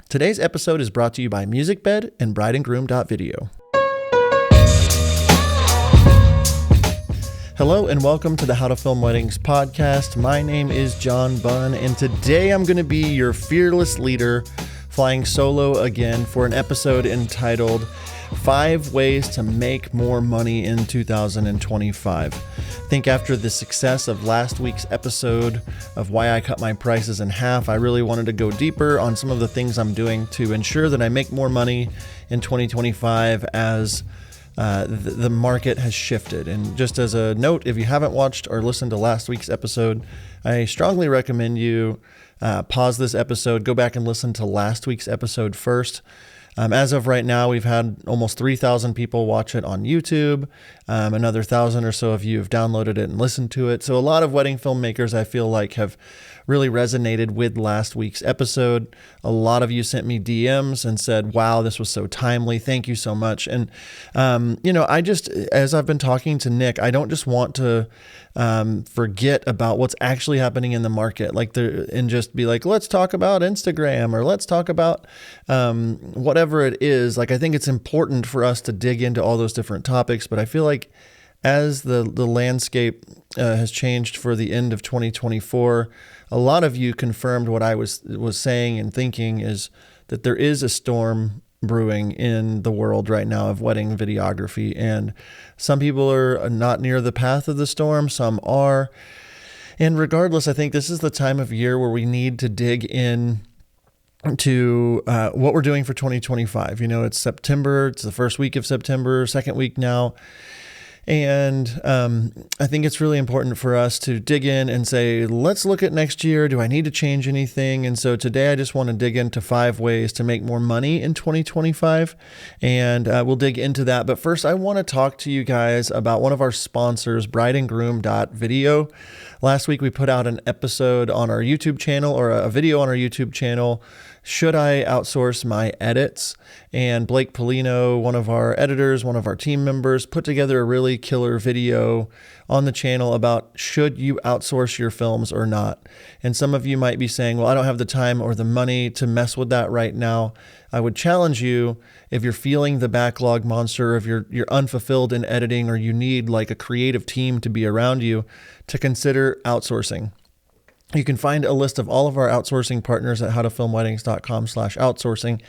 Today's episode is brought to you by MusicBed and brideandgroom.video. Hello and welcome to the How to Film Weddings podcast. My name is John Bunn, and today I'm going to be your fearless leader flying solo again for an episode entitled 5 Ways to Make More Money in 2025. I think after the success of last week's episode of why I cut my prices in half, I really wanted to go deeper on some of the things I'm doing to ensure that I make more money in 2025 as the market has shifted. And just as a note, if you haven't watched or listened to last week's episode, I strongly recommend you pause this episode, go back and listen to last week's episode first. As of right now, we've had almost 3,000 people watch it on YouTube. Another 1,000 or so of you have downloaded it and listened to it. So a lot of wedding filmmakers, I feel like, have really resonated with last week's episode. A lot of you sent me DMs and said, wow, this was so timely. Thank you so much. And, as I've been talking to Nick, I don't just want to forget about what's actually happening in the market, and just be like, let's talk about Instagram or let's talk about whatever it is. I think it's important for us to dig into all those different topics, but I feel like as the landscape has changed for the end of 2024, a lot of you confirmed what I was saying and thinking, is that there is a storm brewing in the world right now of wedding videography. And some people are not near the path of the storm, some are. And regardless, I think this is the time of year where we need to dig in to what we're doing for 2025. It's September, it's the first week of September, second week now. And I think it's really important for us to dig in and say, let's look at next year. Do I need to change anything? And so today I just want to dig into 5 ways to make more money in 2025. And we'll dig into that. But first, I want to talk to you guys about one of our sponsors, brideandgroom.video. Last week, we put out an episode on our YouTube channel, or a video on our YouTube channel, Should I Outsource My Edits? And Blake Polino, one of our editors, one of our team members, put together a really killer video on the channel about should you outsource your films or not. And some of you might be saying, well, I don't have the time or the money to mess with that right now. I would challenge you, if you're feeling the backlog monster, if you're unfulfilled in editing, or you need a creative team to be around you, to consider outsourcing. You can find a list of all of our outsourcing partners at howtofilmweddings.com/outsourcing.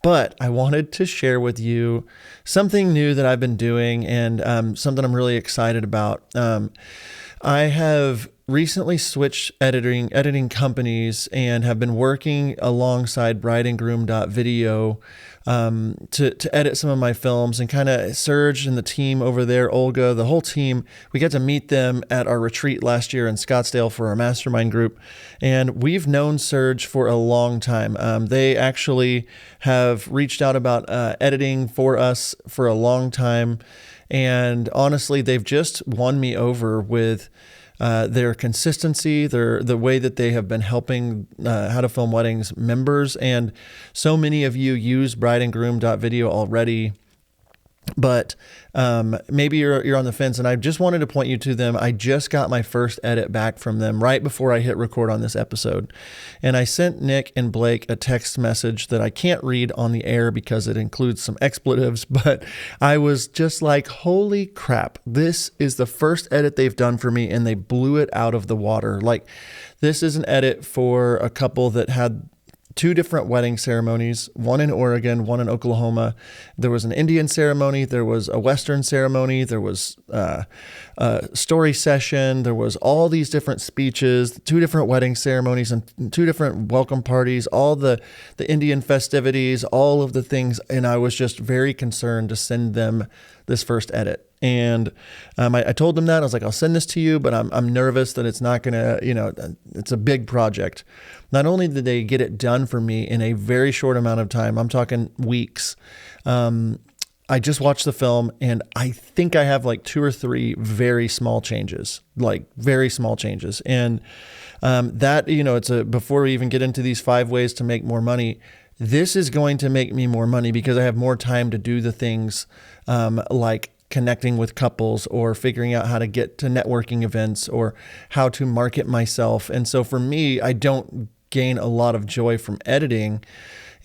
But I wanted to share with you something new that I've been doing, and something I'm really excited about. I have recently switched editing companies and have been working alongside brideandgroom.video to edit some of my films, and kind of Serge and the team over there, Olga, the whole team. We got to meet them at our retreat last year in Scottsdale for our mastermind group. And we've known Serge for a long time. They actually have reached out about editing for us for a long time. And honestly, they've just won me over with their consistency, the way that they have been helping How to Film Weddings members. And so many of you use brideandgroom.video already, but maybe you're on the fence, and I just wanted to point you to them. I just got my first edit back from them right before I hit record on this episode. And I sent Nick and Blake a text message that I can't read on the air because it includes some expletives, but I was just like, holy crap, this is the first edit they've done for me, and they blew it out of the water. This is an edit for a couple that had 2 different wedding ceremonies, one in Oregon, one in Oklahoma. There was an Indian ceremony, there was a Western ceremony, there was a story session, there was all these different speeches, 2 different wedding ceremonies and 2 different welcome parties, all the Indian festivities, all of the things. And I was just very concerned to send them this first edit. And I told them that. I was like, I'll send this to you, but I'm nervous that it's not going to, it's a big project. Not only did they get it done for me in a very short amount of time, I'm talking weeks. I just watched the film, and I think I have 2 or 3 very small changes, very small changes. And that, before we even get into these 5 ways to make more money, this is going to make me more money because I have more time to do the things like connecting with couples or figuring out how to get to networking events or how to market myself. And so for me, I don't gain a lot of joy from editing.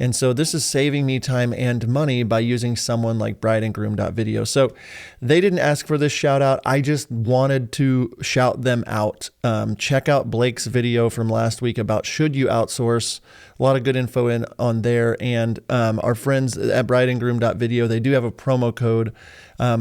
And so this is saving me time and money by using someone like brideandgroom.video. So they didn't ask for this shout out. I just wanted to shout them out. Check out Blake's video from last week about should you outsource. A lot of good info on there. And our friends at brideandgroom.video, they do have a promo code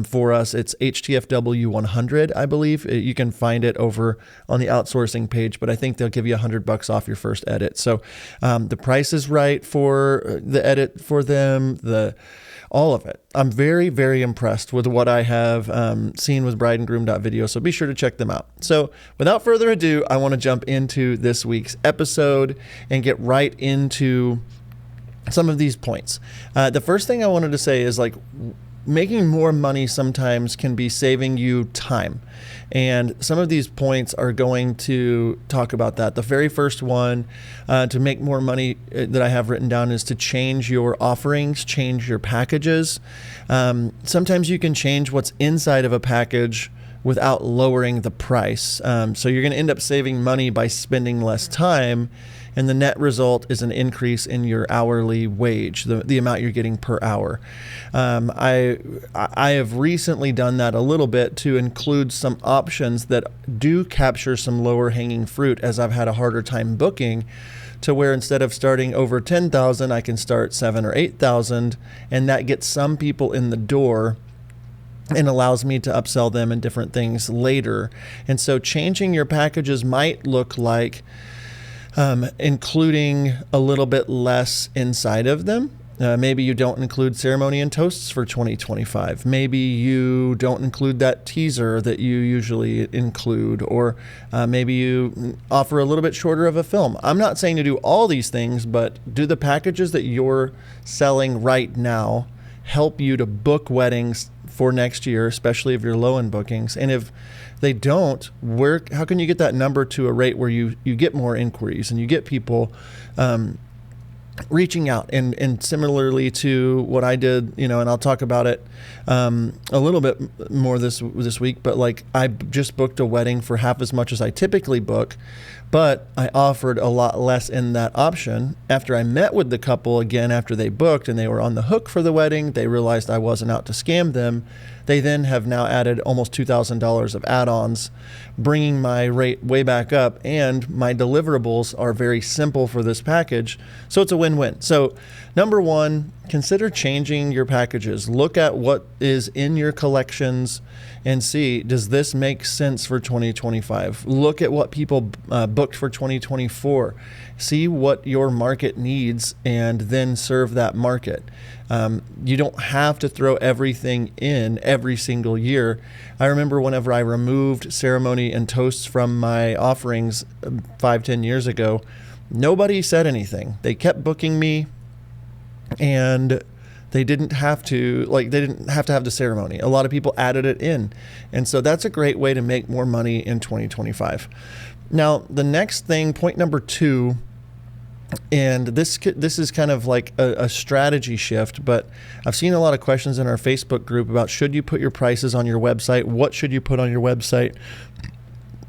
for us. It's HTFW 100, I believe. You can find it over on the outsourcing page, but I think they'll give you $100 off your first edit. So the price is right for the edit for them, all of it. I'm very, very impressed with what I have seen with brideandgroom.video, so be sure to check them out. So without further ado, I want to jump into this week's episode and get right into some of these points. The first thing I wanted to say is making more money sometimes can be saving you time. And some of these points are going to talk about that. The very first one to make more money that I have written down is to change your offerings, change your packages. Sometimes you can change what's inside of a package without lowering the price. So you're going to end up saving money by spending less time. And the net result is an increase in your hourly wage, the amount you're getting per hour. I have recently done that a little bit to include some options that do capture some lower hanging fruit, as I've had a harder time booking, to where instead of starting over 10,000, I can start 7 or 8,000, and that gets some people in the door and allows me to upsell them and different things later. And so changing your packages might look like including a little bit less inside of them. Maybe you don't include ceremony and toasts for 2025. Maybe you don't include that teaser that you usually include, or maybe you offer a little bit shorter of a film. I'm not saying to do all these things, but do the packages that you're selling right now help you to book weddings for next year, especially if you're low in bookings? And if they don't, how can you get that number to a rate where you get more inquiries and you get people reaching out? And similarly to what I did, and I'll talk about it a little bit more this week, but I just booked a wedding for half as much as I typically book, but I offered a lot less in that option. After I met with the couple again, after they booked and they were on the hook for the wedding, they realized I wasn't out to scam them. They then have now added almost $2,000 of add-ons, bringing my rate way back up, and my deliverables are very simple for this package. So it's a win-win. So number one, consider changing your packages. Look at what is in your collections and see, does this make sense for 2025? Look at what people booked for 2024. See what your market needs and then serve that market. You don't have to throw everything in every single year. I remember whenever I removed ceremony and toasts from my offerings 5-10 years ago, nobody said anything. They kept booking me, and they didn't have to have the ceremony. A lot of people added it in. And so that's a great way to make more money in 2025. Now, the next thing, point number 2, and this is kind of like a strategy shift, but I've seen a lot of questions in our Facebook group about, should you put your prices on your website? What should you put on your website?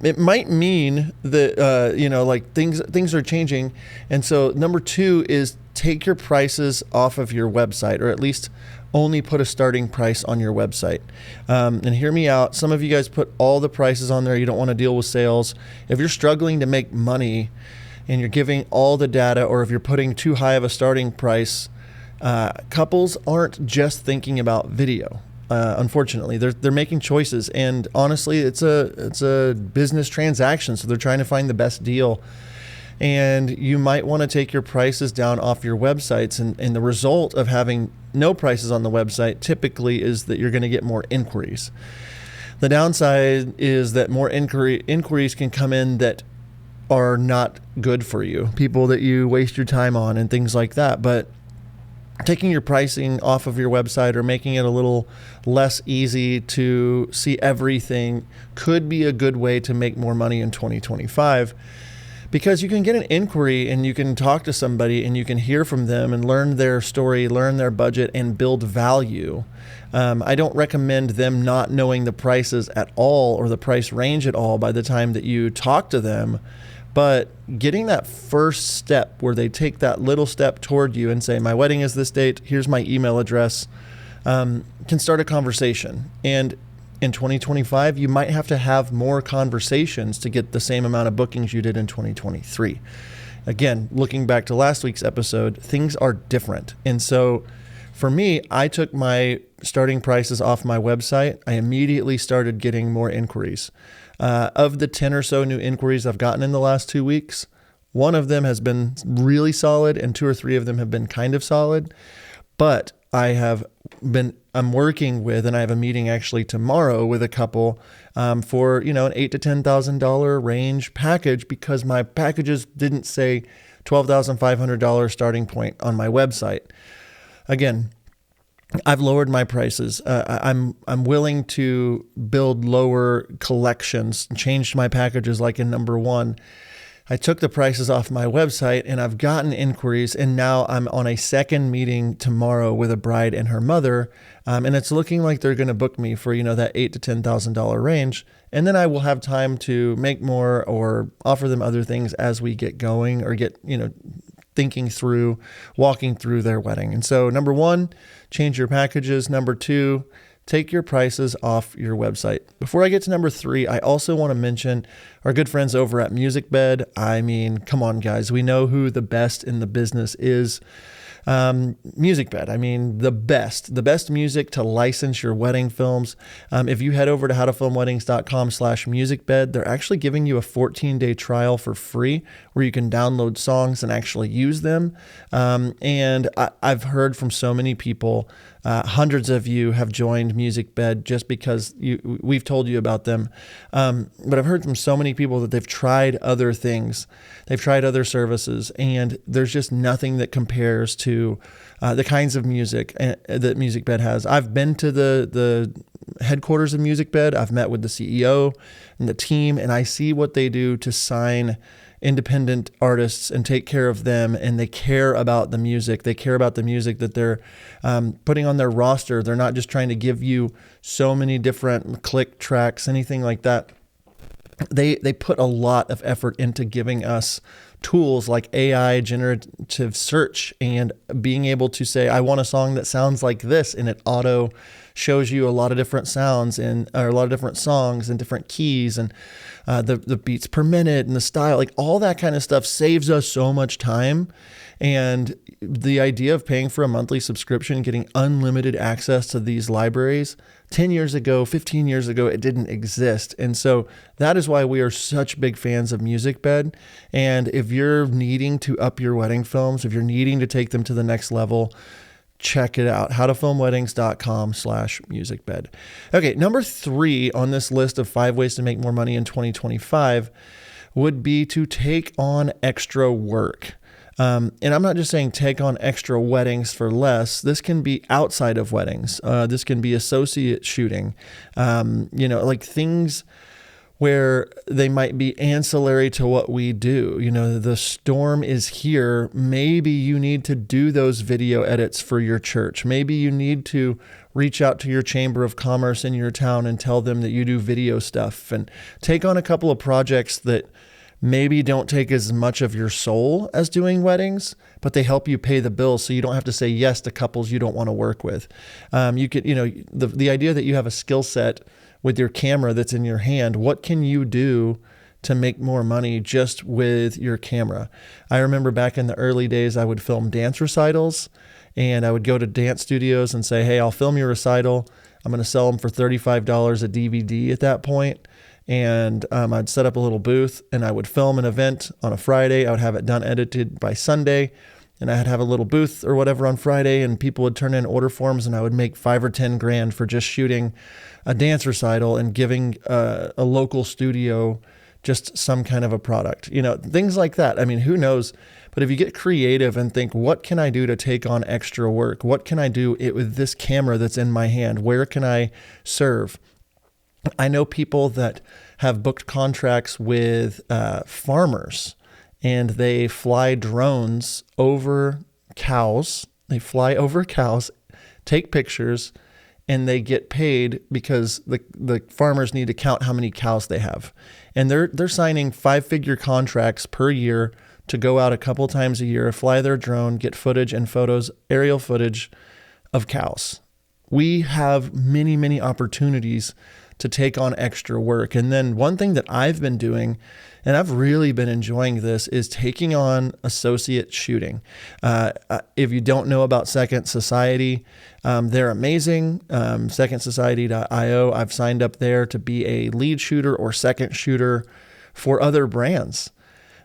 It might mean that, things are changing. And so number 2 is take your prices off of your website, or at least only put a starting price on your website. And hear me out. Some of you guys put all the prices on there. You don't want to deal with sales. If you're struggling to make money and you're giving all the data, or if you're putting too high of a starting price, couples aren't just thinking about video. Unfortunately, they're making choices, and honestly, it's a business transaction, so they're trying to find the best deal. And you might want to take your prices down off your websites, and the result of having no prices on the website typically is that you're going to get more inquiries. The downside is that more inquiries can come in that are not good for you, people that you waste your time on and things like that. But taking your pricing off of your website or making it a little less easy to see everything could be a good way to make more money in 2025, because you can get an inquiry and you can talk to somebody and you can hear from them and learn their story, learn their budget, and build value. I don't recommend them not knowing the prices at all or the price range at all by the time that you talk to them. But getting that first step where they take that little step toward you and say, my wedding is this date, here's my email address, can start a conversation. And in 2025, you might have to have more conversations to get the same amount of bookings you did in 2023. Again, looking back to last week's episode, things are different. And so for me, I took my starting prices off my website. I immediately started getting more inquiries. Of the 10 or so new inquiries I've gotten in the last 2 weeks, one of them has been really solid and 2 or 3 of them have been kind of solid. But I'm working with, and I have a meeting actually tomorrow with a couple for, an $8,000 to $10,000 range package, because my packages didn't say $12,500 starting point on my website. Again, I've lowered my prices. I'm willing to build lower collections, changed my packages like in number 1. I took the prices off my website and I've gotten inquiries, and now I'm on a second meeting tomorrow with a bride and her mother. And it's looking like they're going to book me for, that $8,000 to $10,000 range. And then I will have time to make more or offer them other things as we get going, or get, walking through their wedding. And so number 1, change your packages. Number 2, take your prices off your website. Before I get to number 3, I also want to mention our good friends over at MusicBed. I mean, come on, guys. We know who the best in the business is. MusicBed. I mean, the best music to license your wedding films. If you head over to howtofilmweddings.com/musicbed, they're actually giving you a 14-day trial for free where you can download songs and actually use them. And I've heard from so many people, hundreds of you have joined MusicBed just because we've told you about them. But I've heard from so many people that they've tried other things. They've tried other services, and there's just nothing that compares to the kinds of music that MusicBed has. I've been to the headquarters of MusicBed. I've met with the CEO and the team, and I see what they do to sign independent artists and take care of them. And they care about the music. They care about the music that they're putting on their roster. They're not just trying to give you so many different click tracks, anything like that. They put a lot of effort into giving us tools like AI generative search and being able to say, I want a song that sounds like this, and it auto shows you a lot of different sounds or a lot of different songs and different keys and the beats per minute and the style, like all that kind of stuff saves us so much time. And the idea of paying for a monthly subscription, getting unlimited access to these libraries, 10 years ago, 15 years ago, it didn't exist. And so that is why we are such big fans of MusicBed. And if you're needing to up your wedding films, if you're needing to take them to the next level, check it out. howtofilmweddings.com/musicbed. Okay, number 3 on this list of 5 ways to make more money in 2025 would be to take on extra work. And I'm not just saying take on extra weddings for less. This can be outside of weddings. This can be associate shooting, like things where they might be ancillary to what we do. The storm is here. Maybe you need to do those video edits for your church. Maybe you need to reach out to your chamber of commerce in your town and tell them that you do video stuff, and take on a couple of projects that maybe don't take as much of your soul as doing weddings, but they help you pay the bills so you don't have to say yes to couples you don't want to work with. You could, the idea that you have a skill set with your camera that's in your hand, what can you do to make more money just with your camera? I remember back in the early days, I would film dance recitals, and I would go to dance studios and say, hey, I'll film your recital. I'm going to sell them for $35 a DVD at that point. And I'd set up a little booth, and I would film an event on a Friday. I would have it done, edited by Sunday, and I'd have a little booth or whatever on Friday, and people would turn in order forms, and I would make $5 or $10 grand for just shooting a dance recital and giving a local studio just some kind of a product, things like that. I mean, who knows? But if you get creative and think, what can I do to take on extra work? What can I do with this camera that's in my hand? Where can I serve? I know people that have booked contracts with farmers, and they fly drones over cows. They fly over cows, take pictures, and they get paid because the farmers need to count how many cows they have. And they're signing 5-figure contracts per year to go out a couple times a year, fly their drone, get footage and photos, aerial footage of cows. We have many, many opportunities to take on extra work. And then one thing that I've been doing, and I've really been enjoying this, is taking on associate shooting. If you don't know about Second Society, they're amazing. SecondSociety.io. I've signed up there to be a lead shooter or second shooter for other brands.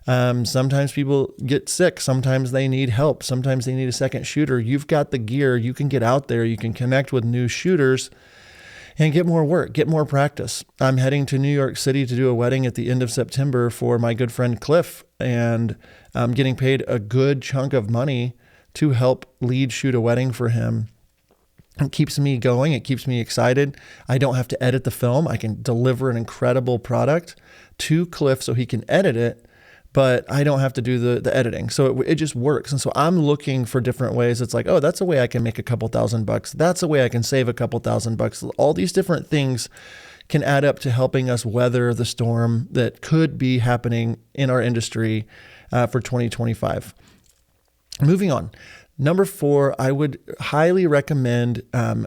Sometimes people get sick. Sometimes they need help. Sometimes they need a second shooter. You've got the gear. You can get out there. You can connect with new shooters and get more work, get more practice. I'm heading to New York City to do a wedding at the end of September for my good friend Cliff, and I'm getting paid a good chunk of money to help lead shoot a wedding for him. It keeps me going. It keeps me excited. I don't have to edit the film. I can deliver an incredible product to Cliff so he can edit it, but I don't have to do the editing. So it just works. And so I'm looking for different ways. It's like, oh, that's a way I can make a couple $1,000. That's a way I can save a couple $1,000. All these different things can add up to helping us weather the storm that could be happening in our industry for 2025. Moving on. Number 4, I would highly recommend,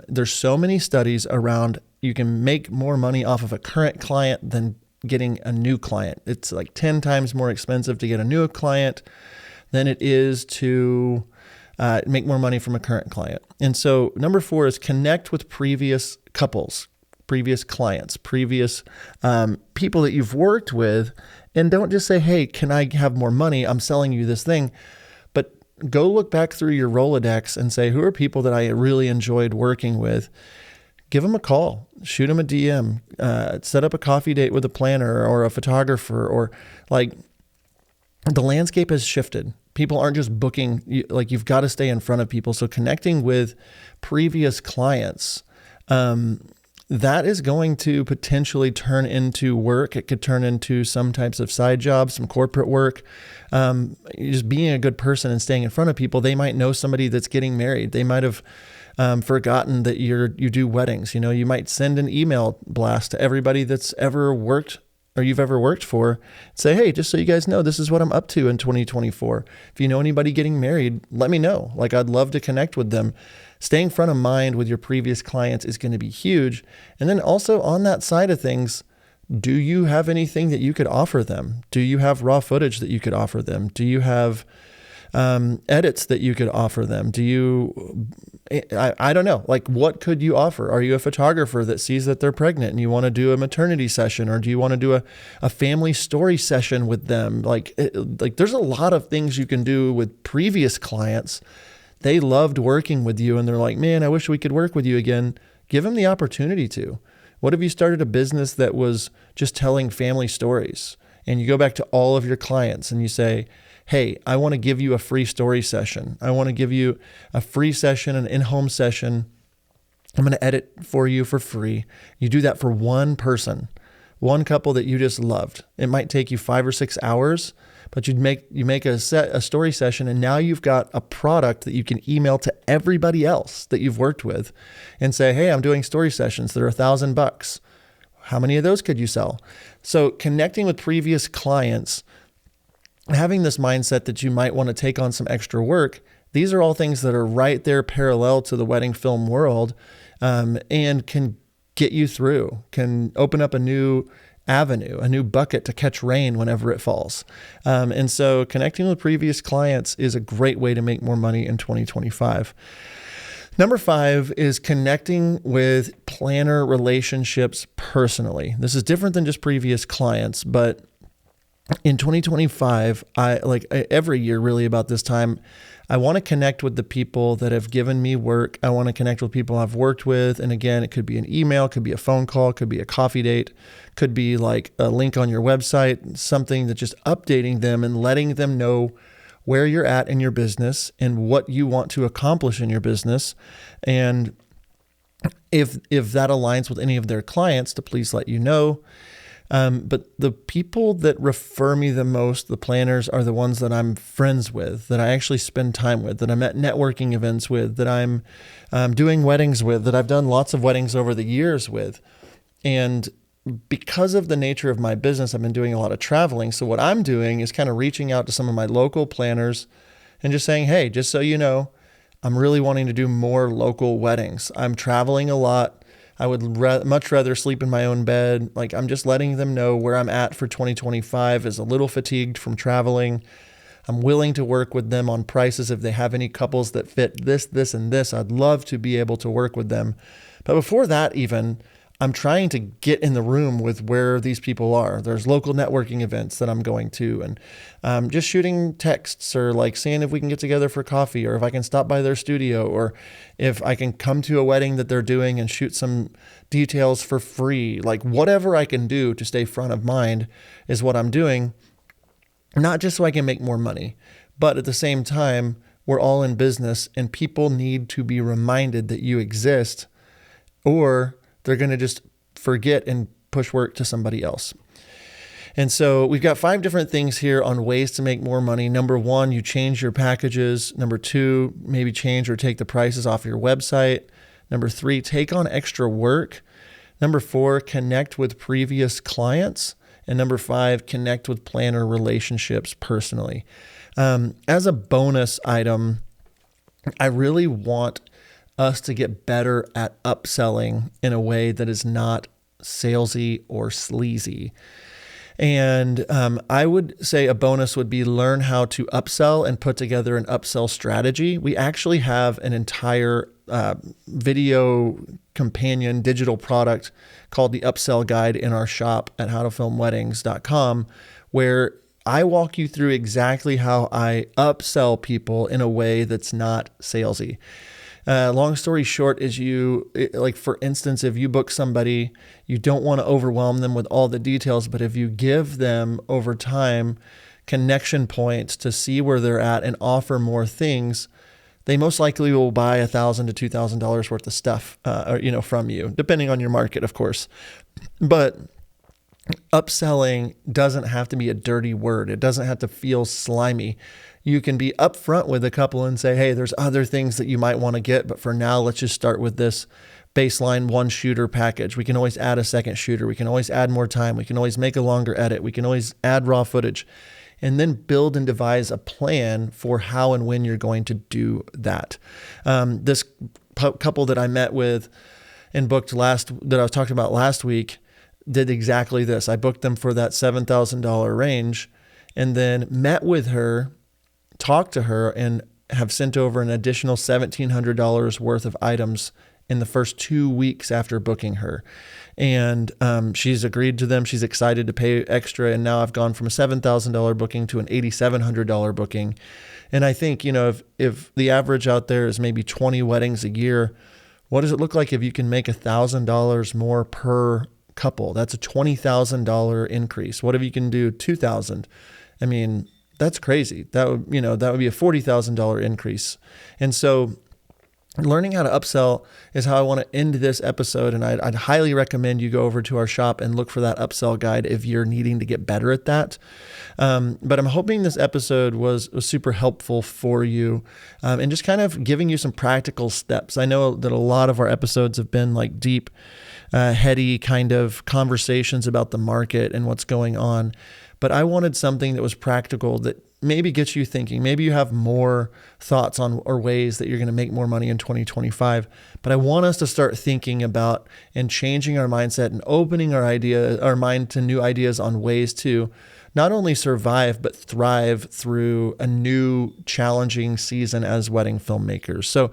there's so many studies around you can make more money off of a current client than getting a new client. It's like 10 times more expensive to get a new client than it is to make more money from a current client. And so number 4 is connect with previous couples, previous clients, previous people that you've worked with. And don't just say, hey, can I have more money? I'm selling you this thing. But go look back through your Rolodex and say, who are people that I really enjoyed working with? Give them a call, shoot them a DM, set up a coffee date with a planner or a photographer, or like the landscape has shifted. People aren't just booking, you've got to stay in front of people. So connecting with previous clients, that is going to potentially turn into work. It could turn into some types of side jobs, some corporate work. Just being a good person and staying in front of people. They might know somebody that's getting married. They might have forgotten that you do weddings. You might send an email blast to everybody that's ever worked or you've ever worked for. Say, hey, just so you guys know, this is what I'm up to in 2024. If you know anybody getting married, let me know. I'd love to connect with them. Staying front of mind with your previous clients is going to be huge. And then also on that side of things, do you have anything that you could offer them? Do you have raw footage that you could offer them? Do you have edits that you could offer them? I don't know. What could you offer? Are you a photographer that sees that they're pregnant and you want to do a maternity session, or do you want to do a family story session with them? There's a lot of things you can do with previous clients. They loved working with you and they're like, man, I wish we could work with you again. Give them the opportunity to. What if you started a business that was just telling family stories, and you go back to all of your clients and you say, hey, I want to give you a free story session. I want to give you a free session, an in-home session. I'm going to edit for you for free. You do that for one person, one couple that you just loved. It might take you 5 or 6 hours, but you make a story session, and now you've got a product that you can email to everybody else that you've worked with and say, hey, I'm doing story sessions. They're $1,000. How many of those could you sell? So connecting with previous clients, having this mindset that you might want to take on some extra work, these are all things that are right there parallel to the wedding film world, and can get you through, can open up a new avenue, a new bucket to catch rain whenever it falls. And so connecting with previous clients is a great way to make more money in 2025. Number 5 is connecting with planner relationships personally. This is different than just previous clients, but in 2025, every year really about this time, I want to connect with the people that have given me work. I want to connect with people I've worked with. And again, it could be an email, could be a phone call, could be a coffee date, could be like a link on your website, something that just updating them and letting them know where you're at in your business and what you want to accomplish in your business. And if that aligns with any of their clients, to please let you know. But the people that refer me the most, the planners, are the ones that I'm friends with, that I actually spend time with, that I'm at networking events with, that I'm doing weddings with, that I've done lots of weddings over the years with. And because of the nature of my business, I've been doing a lot of traveling. So what I'm doing is kind of reaching out to some of my local planners and just saying, hey, just so you know, I'm really wanting to do more local weddings. I'm traveling a lot. I would much rather sleep in my own bed. Like, I'm just letting them know where I'm at for 2025 is a little fatigued from traveling. I'm willing to work with them on prices if they have any couples that fit this, and this. I'd love to be able to work with them. But before that even, I'm trying to get in the room with where these people are. There's local networking events that I'm going to, and just shooting texts or like seeing if we can get together for coffee, or if I can stop by their studio, or if I can come to a wedding that they're doing and shoot some details for free. Like, whatever I can do to stay front of mind is what I'm doing, not just so I can make more money, but at the same time, we're all in business and people need to be reminded that you exist, or they're going to just forget and push work to somebody else. And so we've got 5 different things here on ways to make more money. Number 1, you change your packages. Number 2, maybe change or take the prices off your website. Number 3, take on extra work. Number 4, connect with previous clients. And number 5, connect with planner relationships personally. As a bonus item, I really want us to get better at upselling in a way that is not salesy or sleazy. And I would say a bonus would be learn how to upsell and put together an upsell strategy. We actually have an entire video companion digital product called the Upsell Guide in our shop at howtofilmweddings.com, where I walk you through exactly how I upsell people in a way that's not salesy. Long story short is like, for instance, if you book somebody, you don't want to overwhelm them with all the details, but if you give them over time connection points to see where they're at and offer more things, they most likely will buy $1,000 to $2,000 worth of stuff, from you, depending on your market, of course. But upselling doesn't have to be a dirty word. It doesn't have to feel slimy. You can be upfront with a couple and say, hey, there's other things that you might want to get, but for now, let's just start with this baseline 1 shooter package. We can always add a second shooter. We can always add more time. We can always make a longer edit. We can always add raw footage, and then build and devise a plan for how and when you're going to do that. This couple that I met with and booked that I was talking about last week did exactly this. I booked them for that $7,000 range and then met with her, talked to her, and have sent over an additional $1,700 worth of items in the first 2 weeks after booking her. And she's agreed to them. She's excited to pay extra. And now I've gone from a $7,000 booking to an $8,700 booking. And I think, if the average out there is maybe 20 weddings a year, what does it look like if you can make $1,000 more per couple? That's a $20,000 increase. What if you can do $2,000? I mean, that's crazy. That would be a $40,000 increase. And so learning how to upsell is how I want to end this episode. And I'd highly recommend you go over to our shop and look for that upsell guide if you're needing to get better at that. But I'm hoping this episode was super helpful for you, and just kind of giving you some practical steps. I know that a lot of our episodes have been like deep, heady kind of conversations about the market and what's going on. But I wanted something that was practical, that maybe gets you thinking. Maybe you have more thoughts on or ways that you're going to make more money in 2025. But I want us to start thinking about and changing our mindset and opening our mind to new ideas on ways to not only survive, but thrive through a new challenging season as wedding filmmakers. So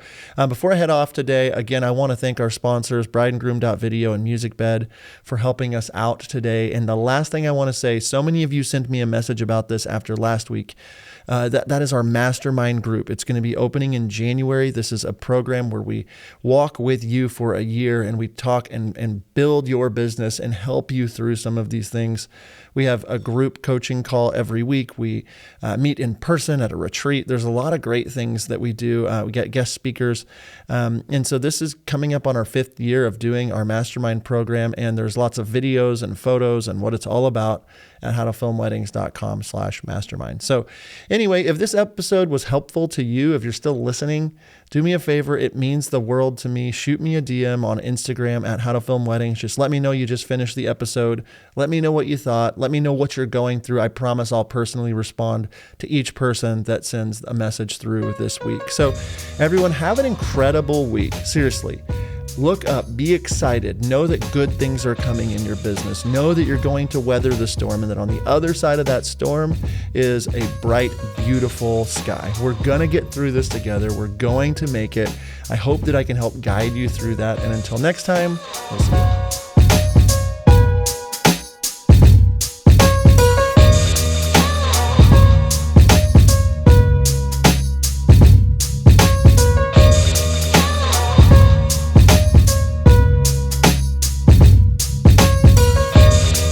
before I head off today, again, I want to thank our sponsors, brideandgroom.video and MusicBed, for helping us out today. And the last thing I want to say, so many of you sent me a message about this after last week. That is our mastermind group. It's going to be opening in January. This is a program where we walk with you for a year and we talk and build your business and help you through some of these things. We have a group coaching call every week. We meet in person at a retreat. There's a lot of great things that we do. We get guest speakers. And so this is coming up on our 5th year of doing our mastermind program. And there's lots of videos and photos and what it's all about at howtofilmweddings.com/mastermind. So anyway, if this episode was helpful to you, if you're still listening, do me a favor. It means the world to me. Shoot me a DM on Instagram at howtofilmweddings. Just let me know you just finished the episode. Let me know what you thought. Let me know what you're going through. I promise I'll personally respond to each person that sends a message through this week. So everyone, have an incredible week. Seriously. Look up, be excited, know that good things are coming in your business. Know that you're going to weather the storm and that on the other side of that storm is a bright, beautiful sky. We're going to get through this together. We're going to make it. I hope that I can help guide you through that. And until next time, we'll see you.